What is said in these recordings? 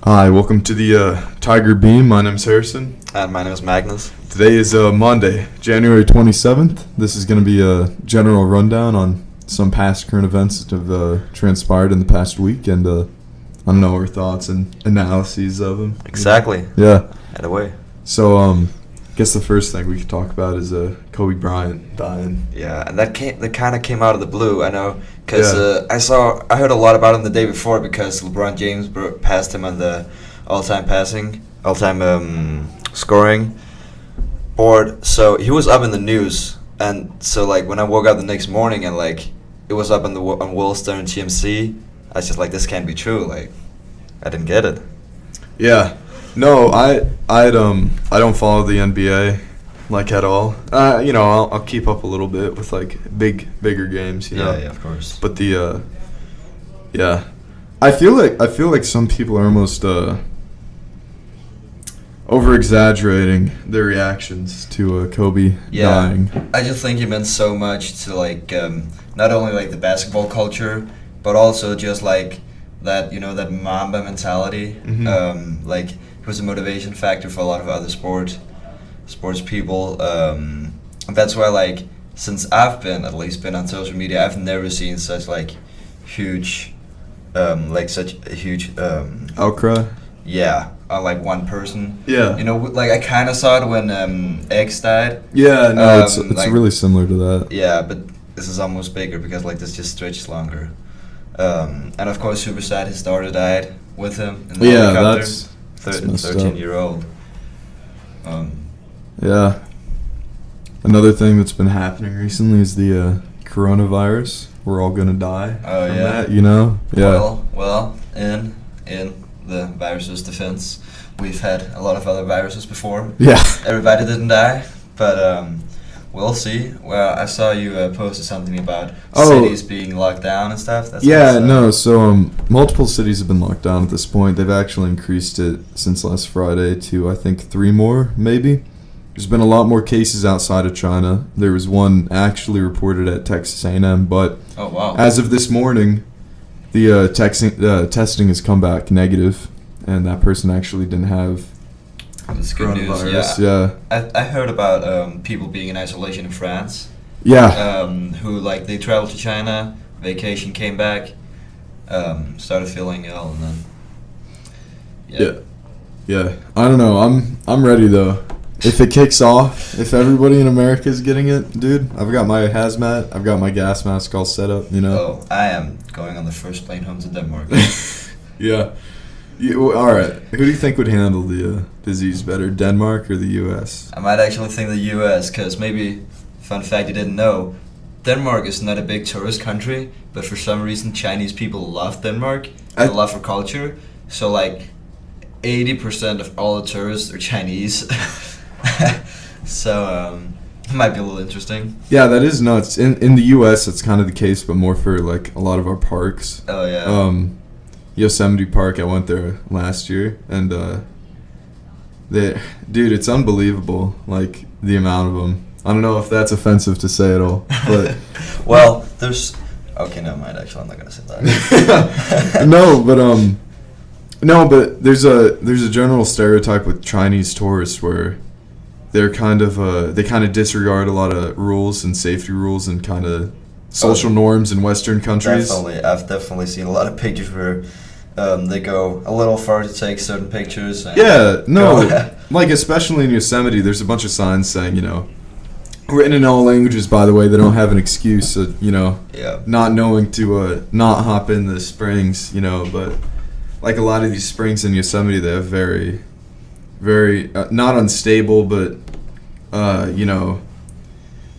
Hi, welcome to the Tiger Beam. My name's Harrison. And my name is Magnus. Today is Monday, January 27th. This is going to be a general rundown on some past current events that have transpired in the past week, and I don't know, our thoughts and analyses of them. Exactly. Yeah. Head away. So, I guess the first thing we could talk about is Kobe Bryant dying. Yeah, and that kind of came out of the blue. I know, because Yeah. I heard a lot about him the day before because LeBron James passed him on the all-time scoring board. So he was up in the news, and so like when I woke up the next morning and like it was up on Worldstar and TMC, I was just like, this can't be true. Like, I didn't get it. Yeah. No, I don't follow the NBA like at all. I'll keep up a little bit with like bigger games, you know. Yeah, of course. But I feel like some people are almost over exaggerating their reactions to Kobe dying. I just think he meant so much to like not only like the basketball culture, but also just like that that Mamba mentality. Mhm. Like he was a motivation factor for a lot of other sports people. And that's why like since I've been on social media, I've never seen such like huge such a huge Outcry. on like one person. Yeah. Like I kind of saw it when X died. Yeah, no, it's like- really similar to that. Yeah, but this is almost bigger because like this just stretches longer. And of course, super sad his daughter died with him in the Yeah, helicopter. that's messed up. 13-year-old. Yeah. Another thing that's been happening recently is the coronavirus. We're all gonna die. Oh, from yeah. that, you know. Yeah. Well, in the virus's defense, we've had a lot of other viruses before. Yeah. Everybody didn't die, but we'll see. Well, I saw you posted something about cities being locked down and stuff. So multiple cities have been locked down at this point. They've actually increased it since last Friday to I think 3 more, maybe. There's been a lot more cases outside of China. There was one actually reported at Texas A&M, but Oh wow. as of this morning, the testing has come back negative, and that person actually didn't have That's good news. coronavirus. Yeah. Yeah. I heard about people being in isolation in France. Yeah. Who like they traveled to China, vacation, came back, started feeling ill, and then Yeah. I don't know. I'm ready though. If it kicks off, if everybody in America is getting it, dude, I've got my hazmat, I've got my gas mask all set up, you know. Oh, I am going on the first plane home to Denmark. Yeah. All right. Who do you think would handle the disease better, Denmark or the U.S.? I might actually think the U.S. because maybe, fun fact you didn't know, Denmark is not a big tourist country, but for some reason Chinese people love Denmark. They love our culture. So like 80% of all the tourists are Chinese. So it might be a little interesting. Yeah, that is nuts. In the U.S., it's kind of the case, but more for like a lot of our parks. Oh yeah. Yosemite Park, I went there last year, and dude, it's unbelievable, like the amount of them. I don't know if that's offensive to say at all, but well, there's okay, never mind. Actually, I'm not gonna say that. No, but there's a general stereotype with Chinese tourists where they're kind of disregard a lot of rules and safety rules and kind of social norms in Western countries. Definitely, I've definitely seen a lot of pictures where they go a little far to take certain pictures. And Yeah, no, like especially in Yosemite, there's a bunch of signs saying, written in all languages, by the way, they don't have an excuse, Yeah. not knowing to not hop in the springs, but like a lot of these springs in Yosemite, they have very, very, not unstable, but,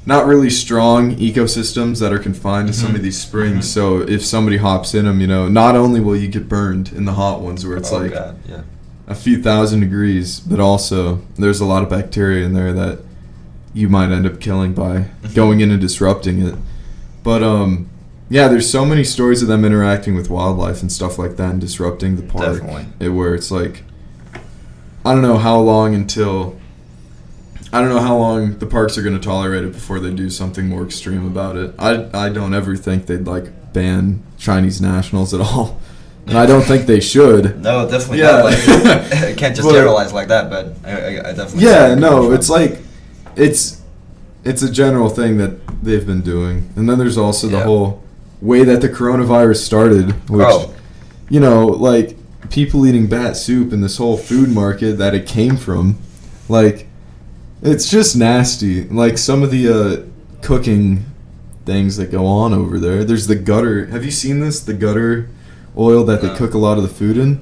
not really strong ecosystems that are confined to some of these springs. So if somebody hops in them, not only will you get burned in the hot ones where it's God, yeah. a few thousand degrees, but also there's a lot of bacteria in there that you might end up killing by going in and disrupting it. But there's so many stories of them interacting with wildlife and stuff like that and disrupting the park. Definitely. Where it's like, I don't know how long the parks are going to tolerate it before they do something more extreme about it. I don't ever think they'd like ban Chinese nationals at all. and I don't think they should. No, definitely Yeah. not. Like, I can't just But- generalize like that, but I definitely. Yeah, see no, where it's like it's a general thing that they've been doing, and then there's also the Yeah. whole way that the coronavirus started, which Oh. you know, like people eating bat soup and this whole food market that it came from, like it's just nasty. Like some of the cooking things that go on over there. There's the gutter. Have you seen this? The gutter oil that they No. cook a lot of the food in.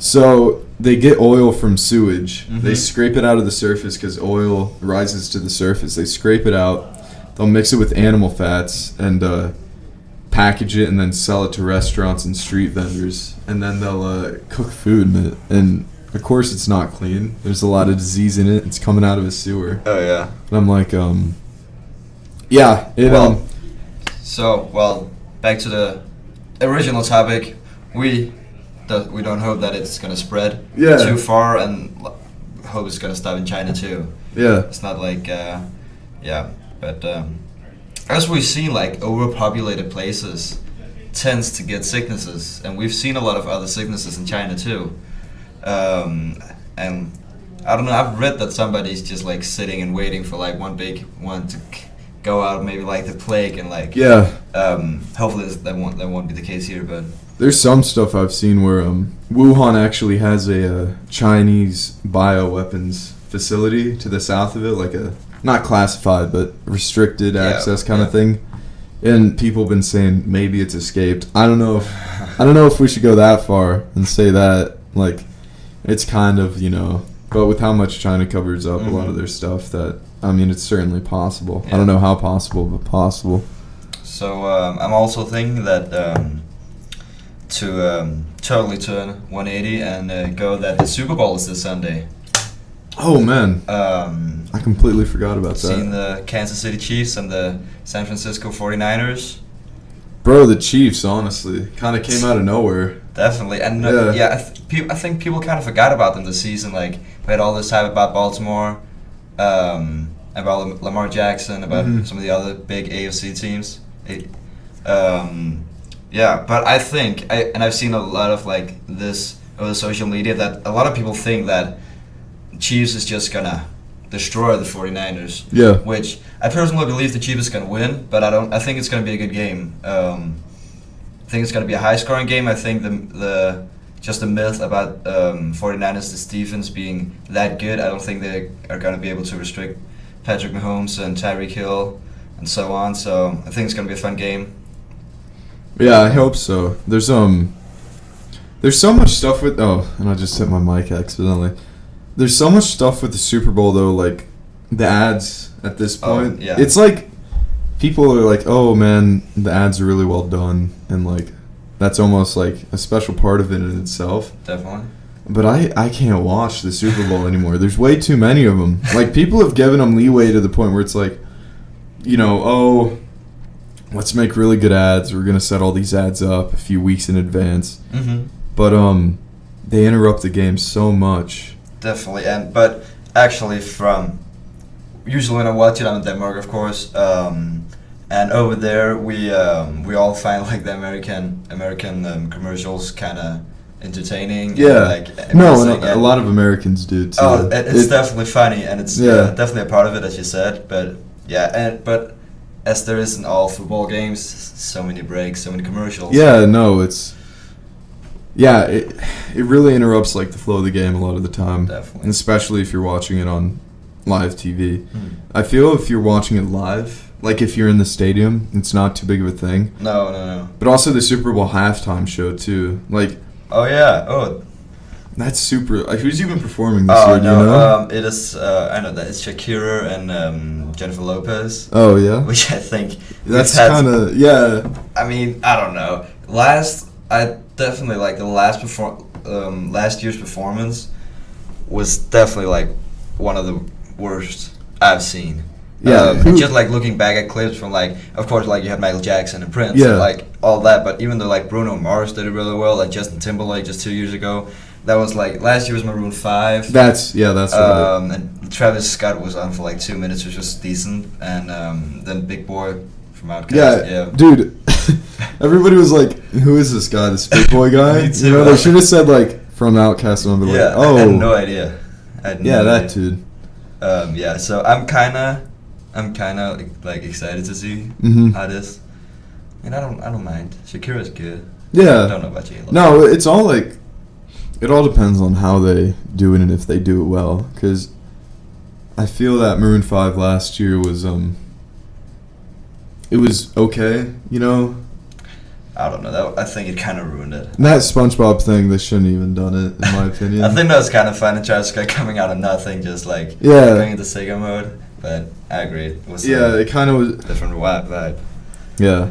So they get oil from sewage. They Mhm. scrape it out of the surface because oil rises to the surface. They scrape it out. They'll mix it with animal fats and package it and then sell it to restaurants and street vendors. And then they'll cook food in it. And of course, it's not clean. There's a lot of disease in it. It's coming out of a sewer. Oh yeah. And I'm like, yeah, it Well, So, well, back to the original topic. We don't hope that it's gonna spread Yeah. too far, and hope it's gonna stop in China too. yeah, It's not like, yeah, but as we've seen, like overpopulated places tends to get sicknesses, and we've seen a lot of other sicknesses in China too. And I don't know. I've read that somebody's just like sitting and waiting for like one big one to go out, maybe like the plague, and like yeah. hopefully that won't be the case here, but. There's some stuff I've seen where Wuhan actually has a Chinese bioweapons facility to the south of it, like a not classified but restricted Yeah, access kind yeah. of thing. And people have been saying maybe it's escaped. I don't know if we should go that far and say that. Like, it's kind of, but with how much China covers up a lot of their stuff, that I mean, it's certainly possible. I Yeah. don't know how possible, but possible. So I'm also thinking that to totally turn 180 and go that the Super Bowl is this Sunday. Oh man, Um, I completely forgot about Seen that. the Kansas City Chiefs and the San Francisco 49ers. Bro, the Chiefs, honestly, kind of came out of nowhere. Definitely, and Yeah. I think people kind of forgot about them this season. Like we had all this hype about Baltimore, about Lamar Jackson, about Mhm. some of the other big AFC teams. Yeah, but I think I've seen a lot of like this over social media that a lot of people think that Chiefs is just gonna destroy the 49ers. Yeah. Which I personally believe the Chiefs is gonna win, but I think it's gonna be a good game. I think it's gonna be a high-scoring game. I think the just the myth about 49ers, this defense being that good, I don't think they are gonna be able to restrict Patrick Mahomes and Tyreek Hill and so on. So I think it's gonna be a fun game. Yeah, I hope so. There's so much stuff with and I just hit my mic accidentally. There's so much stuff with the Super Bowl though, like the ads at this point. Yeah. It's like people are like, "Oh man, the ads are really well done," and like that's almost like a special part of it in itself. Definitely. But I can't watch the Super Bowl anymore. There's way too many of them. Like people have given them leeway to the point where it's like, let's make really good ads. We're gonna set all these ads up a few weeks in advance. Mm-hmm. But they interrupt the game so much. Definitely, but actually, from usually when I watch it, I'm in Denmark, of course, and over there we all find like the American commercials kind of entertaining. Yeah. And, No, amusing, and a lot of Americans do too. Oh, it's definitely funny, and it's Yeah. definitely a part of it, as you said. But yeah, but as there is in all football games, so many breaks, so many commercials. Yeah, no, it really interrupts like the flow of the game a lot of the time. Definitely. And especially if you're watching it on live TV. Mm. I feel if you're watching it live, like if you're in the stadium, it's not too big of a thing. No. But also the Super Bowl halftime show too. Like Oh yeah. Oh. that's super. Like, who's even performing this Oh year? Do no. you know? It is. I know that it's Shakira and Jennifer Lopez. Oh yeah. Which I think That's we've had- kind of yeah. I mean, I don't know. I definitely like the last year's performance was definitely like one of the worst I've seen. Yeah, and just like looking back at clips from like, of course, like you had Michael Jackson and Prince, Yeah. and, like all that. But even though like Bruno Mars did it really well, like Justin Timberlake just 2 years ago, that was like last year was Maroon 5. That's right. And Travis Scott was on for like 2 minutes, which was decent, and then Big Boy from Outkast. Yeah, dude. Everybody was like, "Who is this guy? This big boy guy?" Me too. You know, they should have said like from Outcast, and I'd be Yeah, like, "Oh, I had no idea. that dude." Yeah, so I'm kinda like excited to see Mhm. how this. And I don't mind. Shakira's good. Yeah. I don't know about J-Lo. No, it's all like, it all depends on how they do it and if they do it well. Because I feel that Maroon 5 last year was it was okay, you know. I don't know. I think it kind of ruined it. And that SpongeBob thing, they shouldn't even done it, in my opinion. I think that was kind of fun. And Travis Scott coming out of nothing, just like Yeah. going into Sega mode. But I agree. It was Yeah, it kind of was. different vibe. Yeah.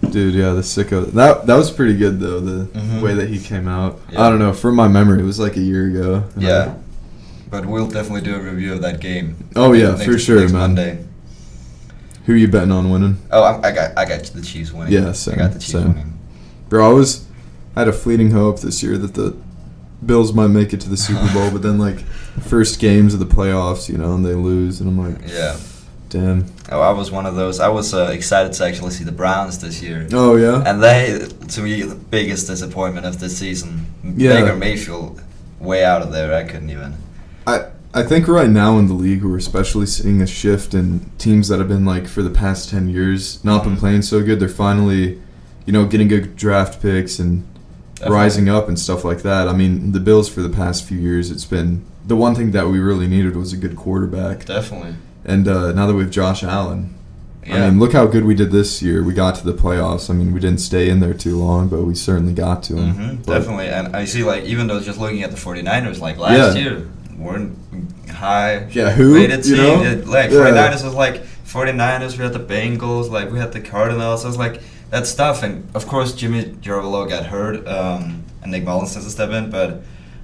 Dude, yeah, the sicko. That was pretty good though. The Mhm. way that he came out. Yeah. I don't know. From my memory, it was like a year ago. Yeah. But we'll definitely do a review of that game. Oh yeah, next- for sure, next man. Monday. Who you betting on winning? Oh, I got the Chiefs winning. Yeah, same, I got the Chiefs same. winning. Bro, I had a fleeting hope this year that the Bills might make it to the Super Bowl, but then like first games of the playoffs, you know, and they lose, and I'm like, Yeah. damn. Oh, I was one of those. I was excited to actually see the Browns this year. Oh yeah. And they, to me, the biggest disappointment of this season. Yeah. Baker Mayfield, way out of there. I couldn't even. I think right now in the league we're especially seeing a shift in teams that have been like for the past 10 years not been Mhm. playing so good. They're finally, you know, getting good draft picks and Definitely. rising up and stuff like that. I mean, the Bills for the past few years, it's been the one thing that we really needed was a good quarterback. Definitely. And now that we have Josh Allen, Yeah. I mean, look how good we did this year. We got to the playoffs. I mean, we didn't stay in there too long, but we certainly got to them. Hmm, But- definitely. And I see, like, even though just looking at the 49ers, like, last year, weren't high Yeah, who? rated You team. know? Yeah, like, Yeah. 49ers was like, 49ers, we had the Bengals, like, we had the Cardinals. So it's like, that stuff. And, of course, Jimmy Garoppolo got hurt, and Nick Mullins has to step in. But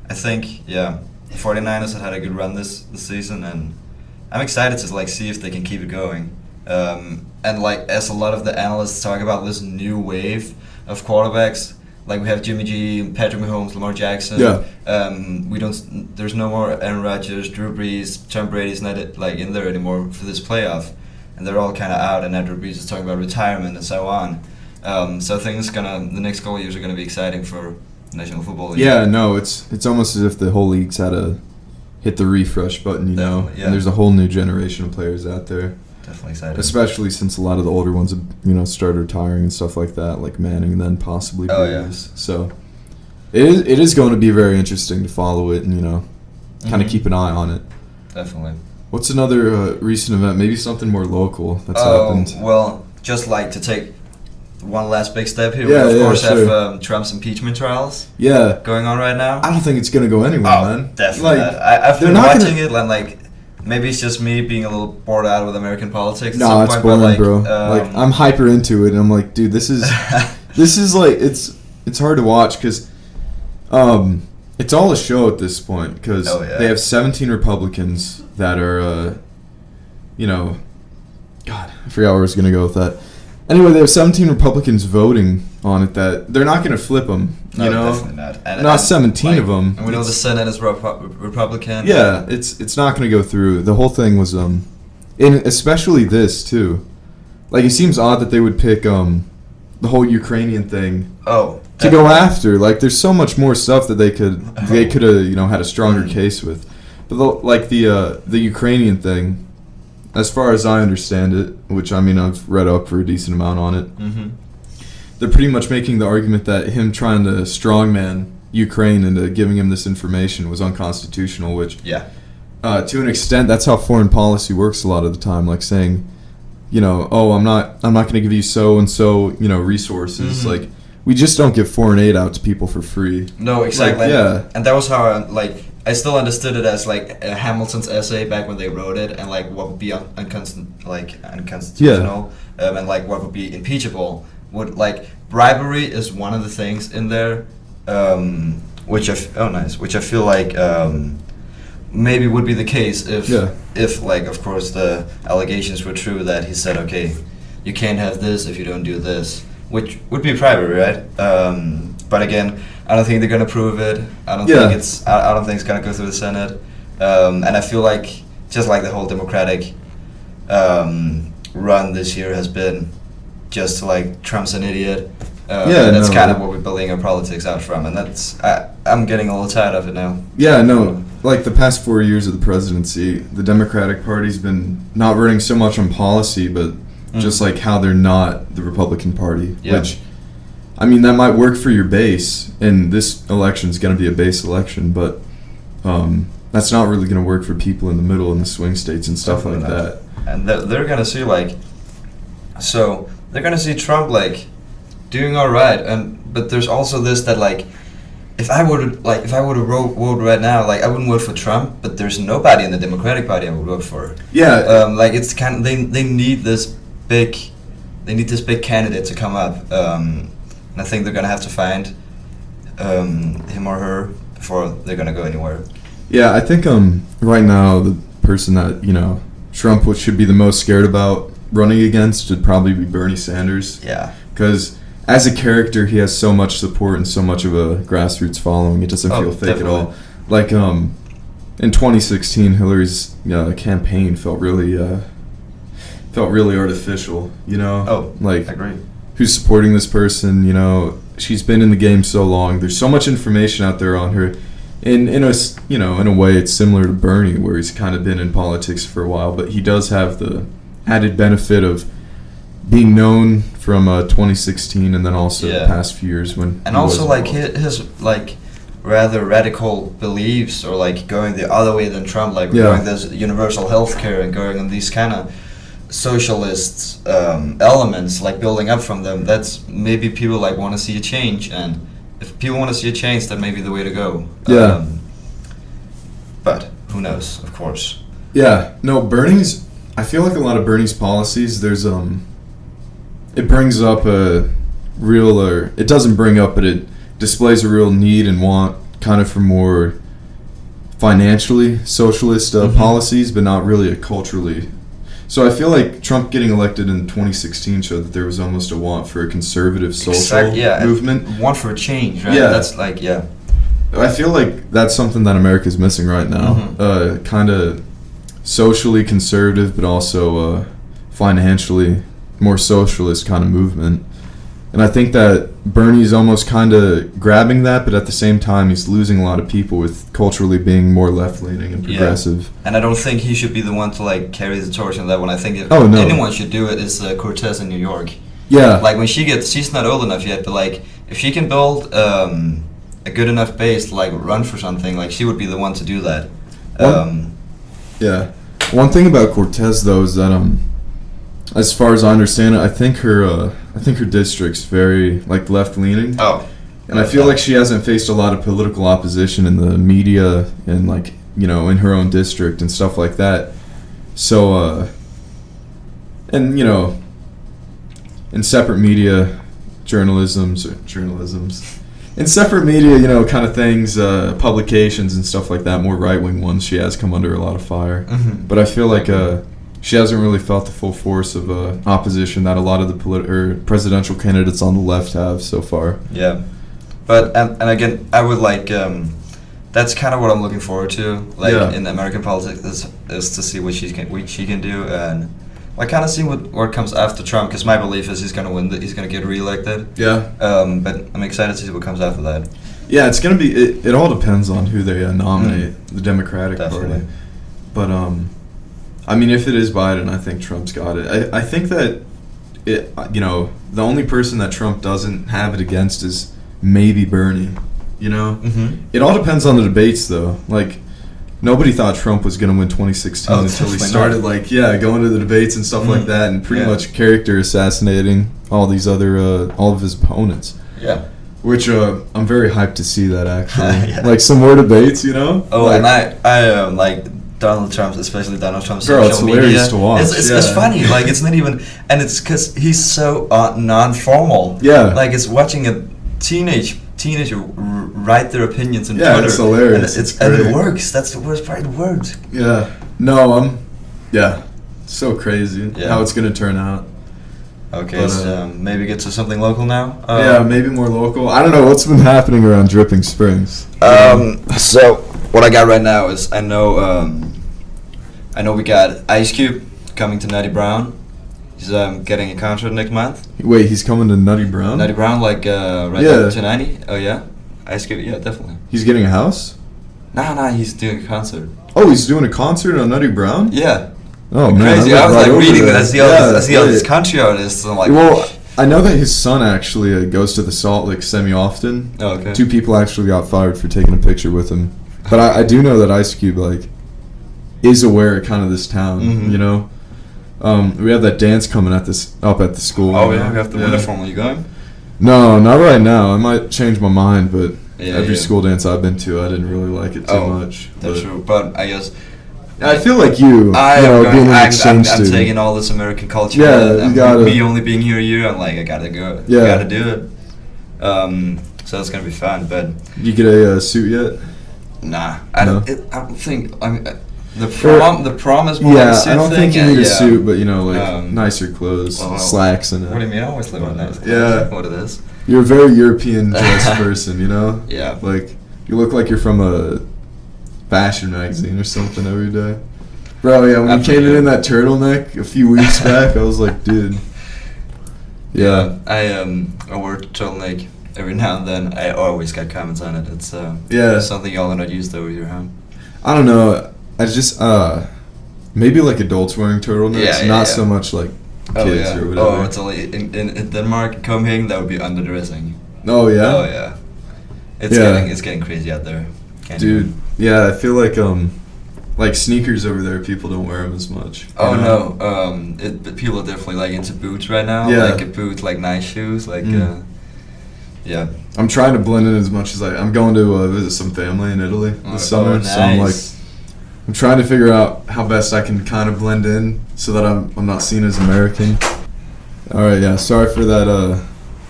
I think, yeah, the 49ers have had a good run this season, and I'm excited to, like, see if they can keep it going. And, like, as a lot of the analysts talk about this new wave of quarterbacks, like we have Jimmy G, Patrick Mahomes, Lamar Jackson. Yeah. We don't. There's no more Aaron Rodgers, Drew Brees, Tom Brady's not like in there anymore for this playoff, and they're all kind of out. And Drew Brees is talking about retirement and so on. So I think the next couple of years are gonna be exciting for National Football League. Yeah, no, it's almost as if the whole league's had to hit the refresh button, you know? Definitely, yeah. And there's a whole new generation of players out there. Definitely excited. Especially since a lot of the older ones have, you know, started retiring and stuff like that, like Manning and then possibly Oh, yeah. Brees. So it is going to be very interesting to follow it and, you know, kind of Mhm. keep an eye on it. Definitely. What's another recent event? Maybe something more local that's Oh, happened. well, just like to take one last big step here, Yeah, we of yeah, course have sure. Trump's impeachment trials Yeah. going on right now. I don't think it's going to go anywhere, man. Definitely. Like, I've they're been not watching gonna- it, and like maybe it's just me being a little bored out with American politics. At No, some it's point, boring, but, like, bro. Like I'm hyper into it, and I'm like, dude, this is like it's hard to watch because it's all a show at this point because Oh, yeah. they have 17 Republicans that are you know, God, I forgot where I was gonna go with that. Anyway, they have 17 Republicans voting on it that they're not gonna flip them. You No, know, definitely not. And, not 17 of them. And we know the Senate is Republican. Yeah, it's not going to go through. The whole thing was and especially this too. Like it seems odd that they would pick the whole Ukrainian thing Oh. to go after. Like there's so much more stuff that they could have, you know, had a stronger case with. But the Ukrainian thing, as far as I understand it, which I mean I've read up for a decent amount on it. Mm-hmm. They're pretty much making the argument that him trying to strongman Ukraine into giving him this information was unconstitutional, which Yeah. to an extent, that's how foreign policy works a lot of the time. Like saying, you know, oh, I'm not going to give you so and so, you know, resources. Mhm. Like we just don't give foreign aid out to people for free. No, exactly. Like, yeah. And that was how I still understood it as like Hamilton's essay back when they wrote it, and like what would be unconstitutional, and like what would be impeachable. Would like bribery is one of the things in there, which I feel like maybe would be the case if like of course the allegations were true that he said, okay, you can't have this if you don't do this, which would be bribery, right? But again, I don't think they're gonna prove it. I don't think it's gonna go through the Senate, and I feel like just like the whole Democratic run this year has been just like Trump's an idiot. Yeah, that's no, kind of what we're building our politics out from, and I'm getting a little tired of it now. Yeah, no, like the past 4 years of the presidency, the Democratic Party's been not running so much on policy, but just like how they're not the Republican Party, which, I mean, that might work for your base, and this election's going to be a base election, but that's not really going to work for people in the middle in the swing states and stuff like that. And they're going to see so they're going to see Trump doing all right, but there's also this that if I were to vote right now, I wouldn't vote for Trump, but there's nobody in the Democratic Party I would vote for. Yeah. It's kind of they need this big candidate to come up, and I think they're gonna have to find him or her before they're gonna go anywhere. Yeah, I think right now the person that Trump should be the most scared about running against would probably be Bernie Sanders. Yeah. Because as a character, he has so much support and so much of a grassroots following. It doesn't feel fake definitely. at all. Like in 2016, Hillary's campaign felt really artificial. Oh, I like agree. who's supporting this person? She's been in the game so long. There's so much information out there on her. In a way, it's similar to Bernie, where he's kind of been in politics for a while, but he does have the added benefit of being known from 2016 and then also the past few years when and also his rather radical beliefs or going the other way than Trump, going this universal health care and going on these kind of socialist elements, building up from them. That's maybe people want to see a change, and if people want to see a change, that may be the way to go. But who knows, of course. Yeah, no, I feel like a lot of Bernie's policies, there's it brings up it doesn't bring up, but it displays a real need and want kind of for more financially socialist policies, but not really a culturally. So I feel like Trump getting elected in 2016 showed that there was almost a want for a conservative social movement. Want for a change, right? Yeah. That's I feel like that's something that America's missing right now. Kind of socially conservative, but also financially more socialist kind of movement. And I think that Bernie's almost kind of grabbing that, but at the same time, he's losing a lot of people with culturally being more left-leaning and progressive. Yeah. And I don't think he should be the one to carry the torch on that one. I think if no. anyone should do it, is Cortez in New York. Yeah. When she's not old enough yet, but if she can build a good enough base to run for something, she would be the one to do that. Yeah. One thing about Cortez though is that as far as I understand it, I think her district's very left leaning. Oh. And I feel like she hasn't faced a lot of political opposition in the media and in her own district and stuff like that. So in separate media journalisms in separate media, kind of things, publications and stuff like that, more right-wing ones, she has come under a lot of fire. Mm-hmm. But I feel like she hasn't really felt the full force of opposition that a lot of the presidential candidates on the left have so far. Yeah. But, and again, I would that's kind of what I'm looking forward to, in American politics, is to see what she can do, and kind of see what comes after Trump, because my belief is he's going to win, he's going to get reelected. Yeah. But I'm excited to see what comes after that. Yeah, it's going to be, it all depends on who they nominate, the Democratic Party. But, I mean, if it is Biden, I think Trump's got it. I think that, the only person that Trump doesn't have it against is maybe Bernie, Mm-hmm. It all depends on the debates, though. Nobody thought Trump was going to win 2016 until he started, going to the debates and stuff like that, and pretty much character assassinating all of his opponents. Yeah. Which I'm very hyped to see that, actually. Some more debates, Oh, and I Donald Trump, especially Donald Trump's Girl, social it's media. hilarious to watch. It's funny. It's not even, and it's because he's so non-formal. Yeah. It's watching a teenager write their opinions on Twitter. Yeah, it's hilarious. And it works. That's the worst part. It works. Yeah. No, so crazy how it's gonna turn out. Okay, but, maybe get to something local now. Yeah, maybe more local. I don't know what's been happening around Dripping Springs. So what I got right now is I know we got Ice Cube coming to Nutty Brown. He's getting a concert next month. Wait, he's coming to Nutty Brown? Nutty Brown, like Red Dead 290. Oh yeah, Ice Cube. Yeah, definitely. He's getting a house? Nah, he's doing a concert. Oh, he's doing a concert on Nutty Brown? Yeah. Oh man, Crazy. I was right like reading there. that. I see all these country artists. And I'm like, well, I know that his son actually goes to the Salt Lick semi-often. oh, okay. 2 people actually got fired for taking a picture with him. But I do know that Ice Cube, like, is aware of kind of this town, Mhm. you know? We have that dance coming up at the school. Oh yeah, we have the uniform. Are you going? No, not right now. I might change my mind, but Yeah, every yeah. school dance I've been to, I didn't really like it too much. That's But true. But I guess I feel like you know, being an exchange I'm student. taking all this American culture. Yeah, and you gotta- me only being here a year, I'm like, I gotta go. Yeah. Gotta do it. So it's gonna be fun. But You get a suit yet? nah, I No? don't think. I mean, the prom is more Yeah, like a suit I don't thing. think you need a yeah. suit, but you know, like nicer clothes, well, slacks, and What do you mean? I always live on nice clothes. Yeah. What it is? You're a very European dressed person, you know? Yeah. Like, you look like you're from a fashion magazine or something every day. Bro, yeah, when you came in that turtleneck a few weeks back, I was like, dude. Yeah. I wear turtleneck every now and then. I always get comments on it. It's Yeah. something y'all are not used to over here, huh? I don't know. I just, maybe like adults wearing turtlenecks, Yeah, yeah, not yeah. so much like kids or whatever. Oh, it's only in Denmark and Copenhagen that would be underdressing. Oh, yeah? Oh yeah. Yeah. It's getting crazy out there. Can't Dude, yeah, I feel like sneakers over there, people don't wear them as much. you Oh know? no, but people are definitely like into boots right now. Yeah. Like a boot, like nice shoes, like yeah. I'm trying to blend in as much as I'm going to visit some family in Italy this summer, so I'm like, I'm trying to figure out how best I can kind of blend in so that I'm not seen as American. All right, yeah, sorry for that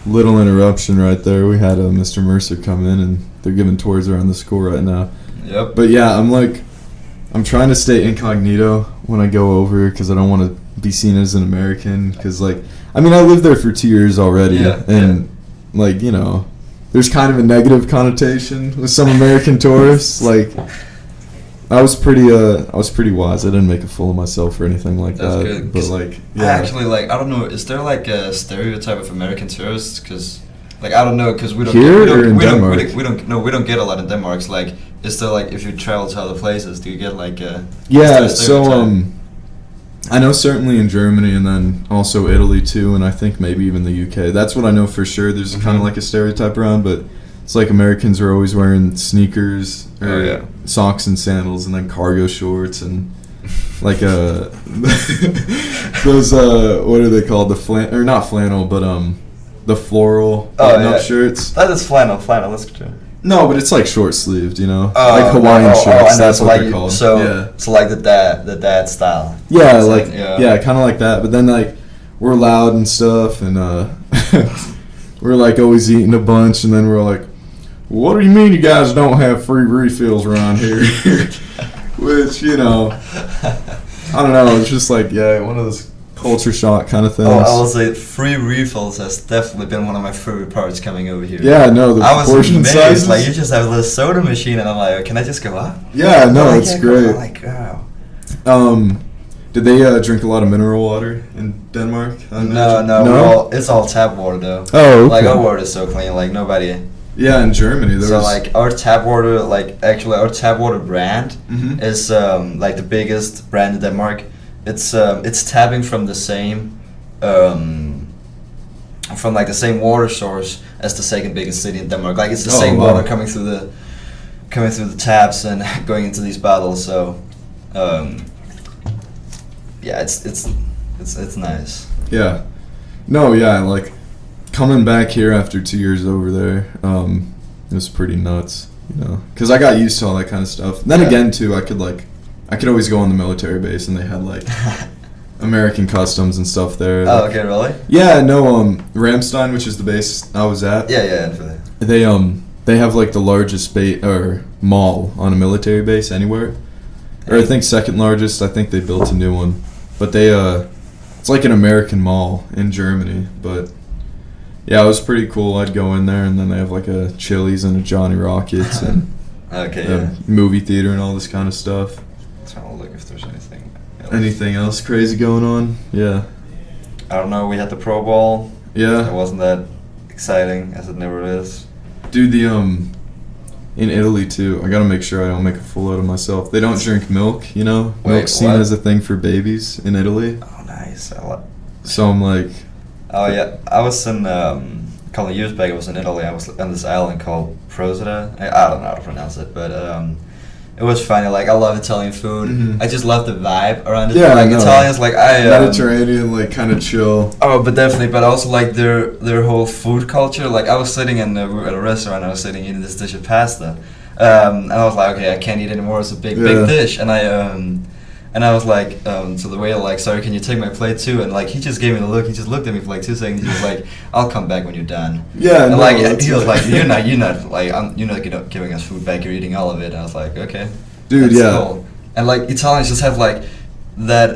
little interruption right there. We had Mr. Mercer come in and they're giving tours around the school right now. Yep. But yeah, I'm trying to stay incognito when I go over because I don't want to be seen as an American. Because I lived there for 2 years already, Yeah, and like you know, there's kind of a negative connotation with some American tourists. Like, I was pretty wise. I didn't make a fool of myself or anything like That's that. good, But 'cause like, I yeah, actually like. I don't know. Is there like a stereotype of American tourists? Because like I don't know. Because we don't Here we don't, or in we don't, Denmark? we don't get a lot in Denmark. It's like, is there like if you travel to other places, do you get like a yeah. a So stereotype? I know certainly in Germany and then also Italy too, and I think maybe even the UK. That's what I know for sure. There's kind of Mhm. like a stereotype around, but it's like Americans are always wearing sneakers or Oh, yeah. socks and sandals, and then cargo shorts and like those what are they called? The not flannel, but the floral button-up yeah. shirts. That is flannel. That's true. No, but it's like short sleeved, you know, Oh, like Hawaiian shirts. I know, That's so what like they're called. So yeah. so like the dad style. Yeah, It's like yeah, kind of like that. But then like we're loud and stuff, and we're like always eating a bunch, and then we're like, "What do you mean you guys don't have free refills around here?" Which I don't know. It's just like one of those culture shock kind of things. Oh, I will say free refills has definitely been one of my favorite parts coming over here. Yeah, no, the I was portion amazed. sizes. Like you just have a little soda machine, and I'm like, can I just go up? Yeah, no, I it's can't go great. up. Like, wow. Did they drink a lot of mineral water in Denmark? I No, imagine? it's all tap water though. Oh, okay. Like our water is so clean, like nobody. Yeah, in Germany there So was like our tap water, like actually our tap water brand Mhm. is like the biggest brand in Denmark. It's tapping from the same, from like the same water source as the second biggest city in Denmark. Like it's the Oh, same wow. water coming through the taps and going into these bottles. So, yeah, it's nice. Yeah. No, yeah, like coming back here after 2 years over there, it was pretty nuts, because I got used to all that kind of stuff. Then Yeah. again, too, I could always go on the military base, and they had like American customs and stuff there. Oh, okay, really? Yeah, no, Ramstein, which is the base I was at. Yeah, definitely. They have like the largest mall on a military base anywhere, or I think second largest. I think they built a new one, but it's like an American mall in Germany. But yeah, it was pretty cool. I'd go in there, and then they have like a Chili's and a Johnny Rockets and Okay, a yeah. movie theater and all this kind of stuff. Trying to look if there's anything else. Anything else crazy going on? Yeah. I don't know. We had the Pro Bowl. It Yeah, wasn't that exciting as it never is. dude. In Italy too, I gotta make sure I don't make a fool out of myself. They don't drink milk, you know. Wait, Milk's seen what? as a thing for babies in Italy. Oh, nice. So I'm like, Oh yeah, I was in a couple of years back. I was in Italy. I was on this island called Procida. I don't know how to pronounce it, but it was funny. Like I love Italian food. Mhm. I just love the vibe around it. Yeah, like I know. Italians, like Mediterranean, like kind of chill. Oh, but definitely, but also like their whole food culture. Like I was sitting we were at a restaurant. I was sitting eating this dish of pasta, and I was like, okay, I can't eat anymore. It's a big Yeah. dish, and I was like, so the waiter like, sorry, can you take my plate too? And like he just gave me the look. He just looked at me for like 2 seconds. He was like, I'll come back when you're done. Yeah, And no, like that's he was right. like, you're not like you're not giving us food back. You're eating all of it. And I was like, okay, Dude, that's yeah. cool. And like Italians just have like that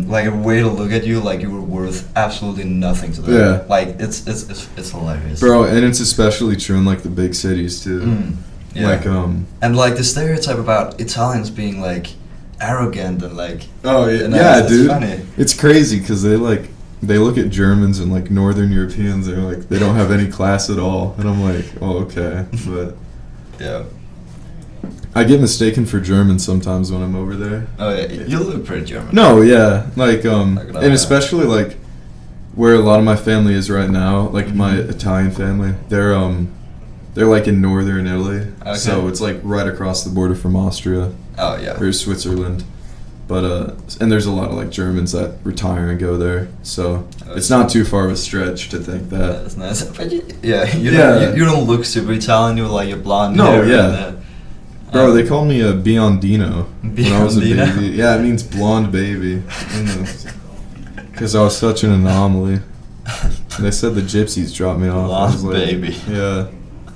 like a way to look at you like you were worth absolutely nothing to them. Yeah. Like it's hilarious. Bro, and it's especially true in like the big cities too. Yeah. Like and like the stereotype about Italians being like arrogant and like oh yeah, and yeah, it's dude. funny. It's crazy because they look at Germans and like Northern Europeans. They're like they don't have any class at all, and I'm like, oh okay, but Yeah. I get mistaken for German sometimes when I'm over there. Oh yeah, you look pretty German. No, yeah, like Like that, and especially like where a lot of my family is right now, like my Italian family, they're like in northern Italy, Okay. so it's like right across the border from Austria Oh yeah. or Switzerland. But and there's a lot of like Germans that retire and go there, so it's not too far of a stretch to think Yeah, that. that's nice. But you Yeah. Don't, you don't look super Italian. You're like your blonde No, hair. yeah. Bro, they called me a biondino when I was a Biondino? baby. Yeah, it means blonde baby. Because I was such an anomaly. They said the gypsies dropped me off. I was Blonde baby. Yeah,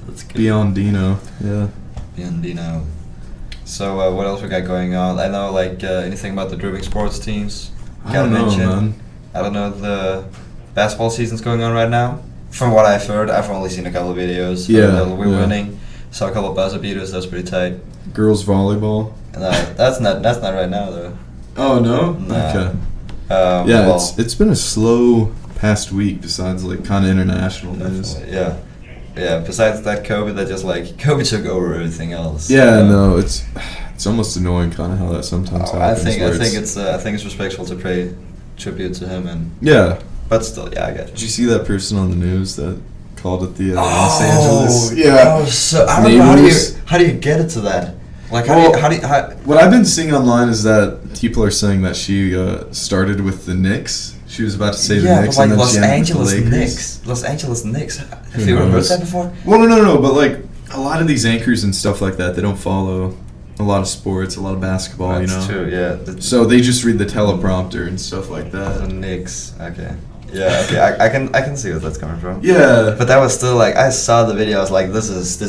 That's good. biondino. Yeah. Biondino. So what else we got going on? I know like anything about the dribbling sports teams. I don't know, man. I don't know the basketball season's going on right now. From what I've heard, I've only seen a couple of videos. Yeah, We're yeah. winning. Saw a couple of buzzer beaters. That's pretty tight. Girls volleyball. And that's not right now though. Oh no. Nah. Okay. Yeah, well, it's been a slow past week. Besides like kind of international news. yeah. Yeah, besides that COVID, that just like COVID took over everything else. Yeah, no, it's almost annoying kind of how that sometimes I happens. think where I think it's respectful to pay tribute to him, and Yeah. but still, yeah, I get Did you. you see that person on the news that called it the Oh, Los Angeles? Oh, so I don't know Neighbors. how do you get it to that? Like Well, how do you What I've been seeing online is that people are saying that she started with the Knicks. She was about to say the yeah, Knicks, but like and then Los she ended Angeles with the Lakers. Knicks, Los Angeles Knicks. Have Who you ever heard knows? that before? Well, no, but like a lot of these anchors and stuff like that, they don't follow a lot of sports, a lot of basketball, you know. That's true. Yeah. So they just read the teleprompter and stuff like The that. Knicks. Okay. Yeah. Okay. I can see where that's coming from. Yeah. But that was still like I saw the video. I was like, this is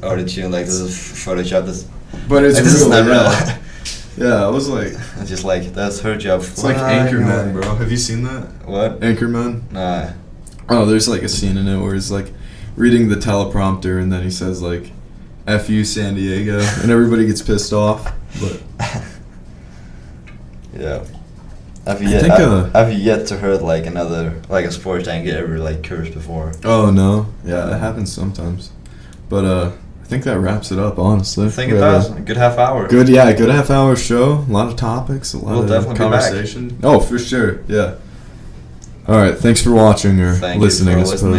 auto-tune. Like this is Photoshop. But it's Like, this is real, not yeah. real. Yeah, I was like, It's just like that's her job. it's like Anchorman, bro. Have you seen that? What? Anchorman? Nah. Oh, there's like a scene in it where he's like reading the teleprompter and then he says like F you San Diego and everybody gets pissed off. But Yeah. I've yet to heard like another like a sports anchor ever like curse before. oh no. Yeah, it happens sometimes. But I think that wraps it up, honestly. I think We it had does. a A good half hour. good half hour show. A lot of topics, a lot We'll of definitely be back. conversation. Oh, for sure. Yeah. All right, thanks for watching or Thank you listening, for I suppose. listening.